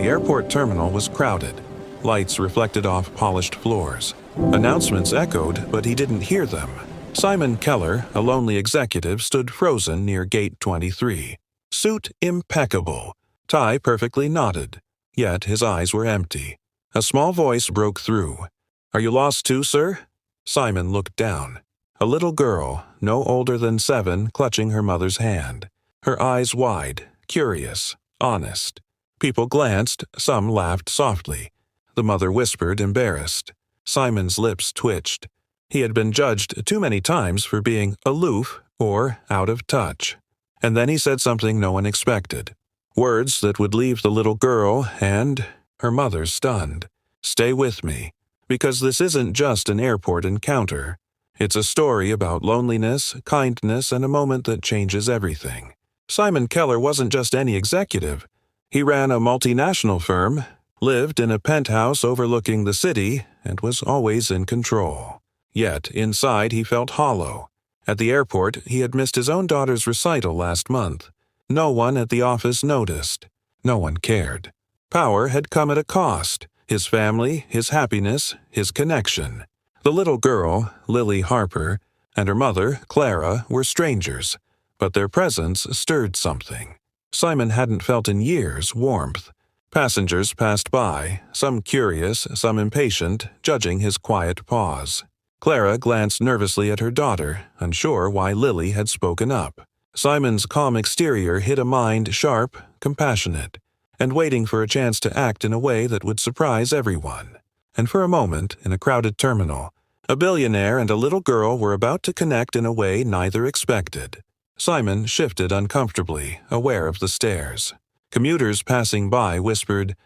The airport terminal was crowded. Lights reflected off polished floors. Announcements echoed, but he didn't hear them. Simon Keller, a lonely executive, stood frozen near Gate 23. Suit impeccable, tie perfectly knotted, yet his eyes were empty. A small voice broke through. "Are you lost too, sir?" Simon looked down. A little girl, no older than 7, clutching her mother's hand. Her eyes wide, curious, honest. People glanced, some laughed softly. The mother whispered, embarrassed. Simon's lips twitched. He had been judged too many times for being aloof or out of touch. And then he said something no one expected. Words that would leave the little girl and her mother stunned. "Stay with me, because this isn't just an airport encounter. It's a story about loneliness, kindness, and a moment that changes everything." Simon Keller wasn't just any executive. He ran a multinational firm, lived in a penthouse overlooking the city, and was always in control. Yet, inside he felt hollow. At the airport, he had missed his own daughter's recital last month. No one at the office noticed. No one cared. Power had come at a cost. His family, his happiness, his connection. The little girl, Lily Harper, and her mother, Clara, were strangers, but their presence stirred something. Simon hadn't felt in years warmth. Passengers passed by, some curious, some impatient, judging his quiet pause. Clara glanced nervously at her daughter, unsure why Lily had spoken up. Simon's calm exterior hid a mind sharp, compassionate, and waiting for a chance to act in a way that would surprise everyone. And for a moment, in a crowded terminal, a billionaire and a little girl were about to connect in a way neither expected. Simon shifted uncomfortably, aware of the stares. Commuters passing by whispered,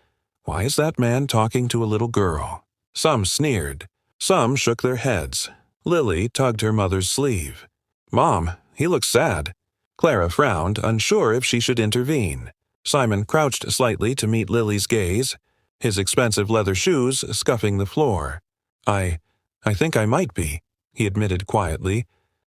"Why is that man talking to a little girl?" Some sneered. Some shook their heads. Lily tugged her mother's sleeve. "Mom, he looks sad." Clara frowned, unsure if she should intervene. Simon crouched slightly to meet Lily's gaze, his expensive leather shoes scuffing the floor. I think I might be," he admitted quietly.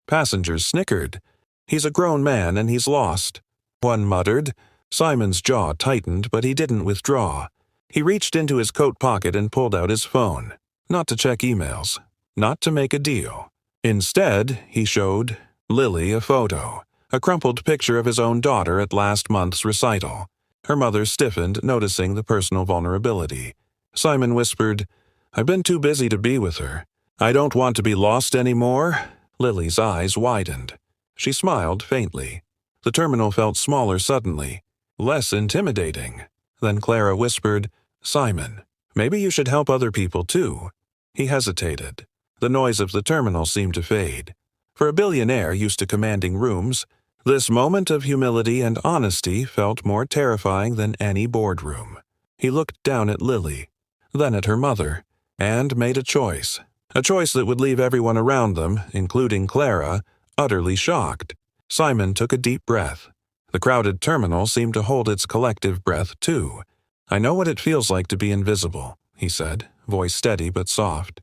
Passengers snickered. "He's a grown man and he's lost," one muttered. Simon's jaw tightened, but he didn't withdraw. He reached into his coat pocket and pulled out his phone. Not to check emails. Not to make a deal. Instead, he showed Lily a photo, a crumpled picture of his own daughter at last month's recital. Her mother stiffened, noticing the personal vulnerability. Simon whispered, "I've been too busy to be with her. I don't want to be lost anymore." Lily's eyes widened. She smiled faintly. The terminal felt smaller suddenly, less intimidating. Then Clara whispered, "Simon, maybe you should help other people too." He hesitated. The noise of the terminal seemed to fade. For a billionaire used to commanding rooms, this moment of humility and honesty felt more terrifying than any boardroom. He looked down at Lily, then at her mother, and made a choice that would leave everyone around them, including Clara, utterly shocked. Simon took a deep breath. The crowded terminal seemed to hold its collective breath too. "I know what it feels like to be invisible," he said, voice steady but soft.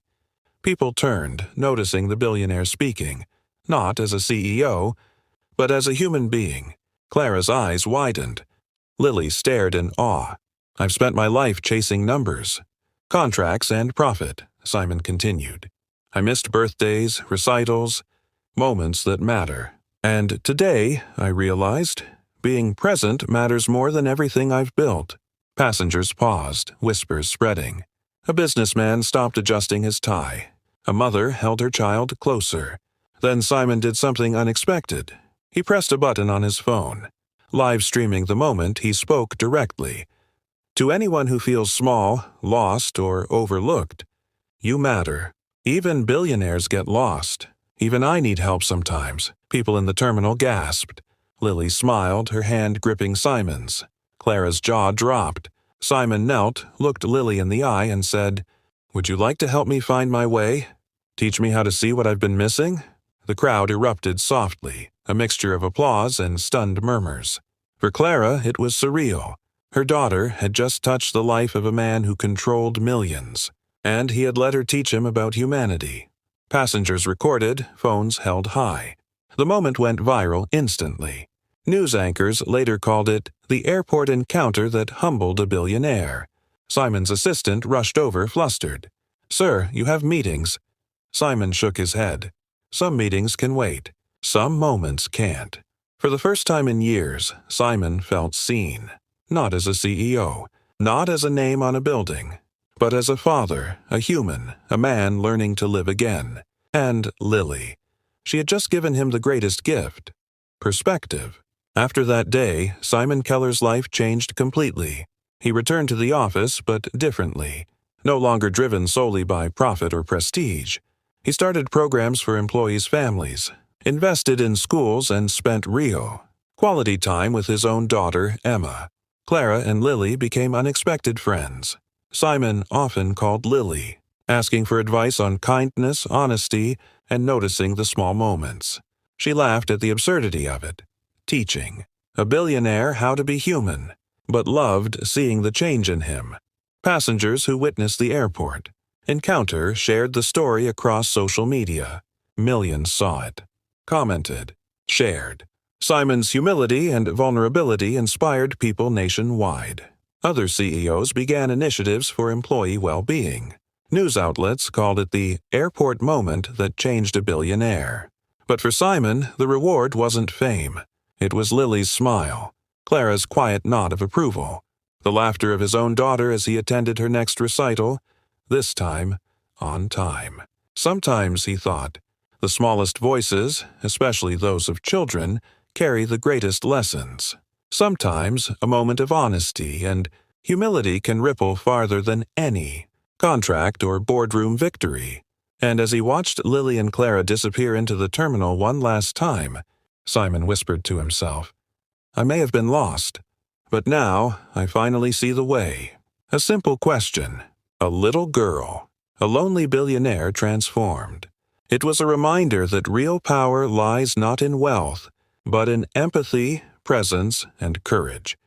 People turned, noticing the billionaire speaking, not as a CEO, but as a human being. Clara's eyes widened. Lily stared in awe. "I've spent my life chasing numbers. Contracts and profit," Simon continued. "I missed birthdays, recitals, moments that matter. And today, I realized, being present matters more than everything I've built." Passengers paused, whispers spreading. A businessman stopped adjusting his tie. A mother held her child closer. Then Simon did something unexpected. He pressed a button on his phone. Live streaming the moment, he spoke directly. "To anyone who feels small, lost, or overlooked, you matter. Even billionaires get lost. Even I need help sometimes." People in the terminal gasped. Lily smiled, her hand gripping Simon's. Clara's jaw dropped. Simon knelt, looked Lily in the eye, and said, "Would you like to help me find my way? Teach me how to see what I've been missing?" The crowd erupted softly, a mixture of applause and stunned murmurs. For Clara, it was surreal. Her daughter had just touched the life of a man who controlled millions, and he had let her teach him about humanity. Passengers recorded, phones held high. The moment went viral instantly. News anchors later called it the airport encounter that humbled a billionaire. Simon's assistant rushed over flustered. "Sir, you have meetings." Simon shook his head. Some meetings can wait. Some moments can't. For the first time in years, Simon felt seen. Not as a CEO, not as a name on a building, but as a father, a human, a man learning to live again. And Lily. She had just given him the greatest gift: perspective. After that day, Simon Keller's life changed completely. He returned to the office, but differently. No longer driven solely by profit or prestige. He started programs for employees' families, invested in schools, and spent real, quality time with his own daughter, Emma. Clara and Lily became unexpected friends. Simon often called Lily, asking for advice on kindness, honesty, and noticing the small moments. She laughed at the absurdity of it. Teaching a billionaire how to be human, but loved seeing the change in him. Passengers who witnessed the airport encounter shared the story across social media. Millions saw it, commented, shared. Simon's humility and vulnerability inspired people nationwide. Other CEOs began initiatives for employee well-being. News outlets called it the airport moment that changed a billionaire. But for Simon, the reward wasn't fame. It was Lily's smile, Clara's quiet nod of approval, the laughter of his own daughter as he attended her next recital, this time on time. Sometimes, he thought, the smallest voices, especially those of children, carry the greatest lessons. Sometimes a moment of honesty and humility can ripple farther than any contract or boardroom victory. And as he watched Lily and Clara disappear into the terminal one last time, Simon whispered to himself, "I may have been lost, but now I finally see the way." A simple question. A little girl. A lonely billionaire transformed. It was a reminder that real power lies not in wealth, but in empathy, presence, and courage.